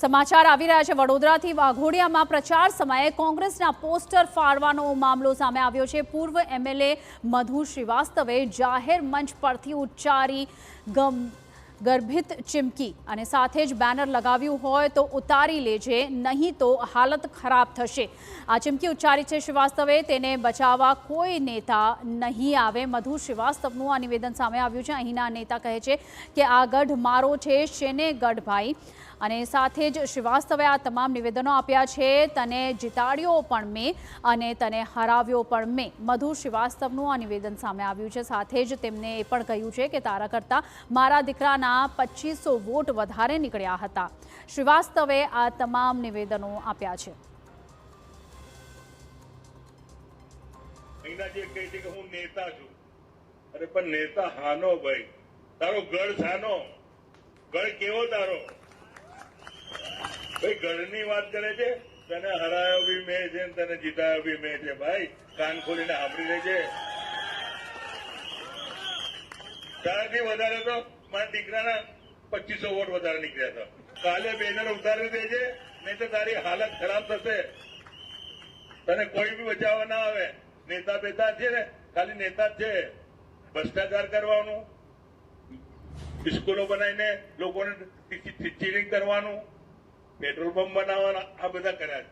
સમાચાર આવી રહ્યા છે વડોદરાથી વાઘોડિયામાં પ્રચાર સમયે કોંગ્રેસના પોસ્ટર ફાડવાનો મામલો સામે આવ્યો છે। પૂર્વ એમએલએ મધુ શ્રીવાસ્તવે જાહેર મંચ પરથી ઉચ્ચારી ગર્ભિત ચીમકી અને સાથે જ બેનર લગાવ્યું હોય તો ઉતારી લેજે, નહીં તો હાલત ખરાબ થશે। આ ચીમકી ઉચ્ચારી છે શ્રીવાસ્તવે, તેને બચાવવા કોઈ નેતા નહીં આવે। મધુ શ્રીવાસ્તવનું આ નિવેદન સામે આવ્યું છે। અહીંના નેતા કહે છે કે આ ગઢ મારો છે, શેને ગઢ ભાઈ। અને સાથે જ શ્રીવાસ્તવે આ તમામ નિવેદનો આપ્યા છે। તને જીતાડ્યો પણ મેં અને તને હરાવ્યો પણ મેં। મધુ શ્રીવાસ્તવનું આ નિવેદન સામે આવ્યું છે। સાથે જ તેમને એ પણ કહ્યું છે કે તારા કરતાં મારા દીકરાના 2500 વોટ વધારે નીકળ્યા હતા। શ્રીવાસ્તવે આ તમામ નિવેદનો આપ્યા છે। હું નેતા છું, અરે પણ નેતા હાનો ભાઈ, તારો ગઢ સાનો, ગઢ કેવો તારો ભાઈ? ગઢની વાત કરે છે, તને હરાયો બી મેં છે, તને જીતાયો બી મેં છે। ભાઈ કાન ખોલીને સાંભળી લેજે। તારાથી વધારે તો મારા દીકરાના 2500 વોટ વધારે નીકળ્યા હતા। કાલે બેનર ઉતારી દેજે, નહીં તો તારી હાલત ખરાબ થશે। તને કોઈ બી બચાવવા ના આવે। નેતા બેતા છે ને, ખાલી નેતા જ છે। ભ્રષ્ટાચાર કરવાનું, સ્કૂલો બનાવીને લોકોને ચીટિંગ કરવાનું, પેટ્રોલ પંપ બનાવવાના, આ બધા કર્યા છે।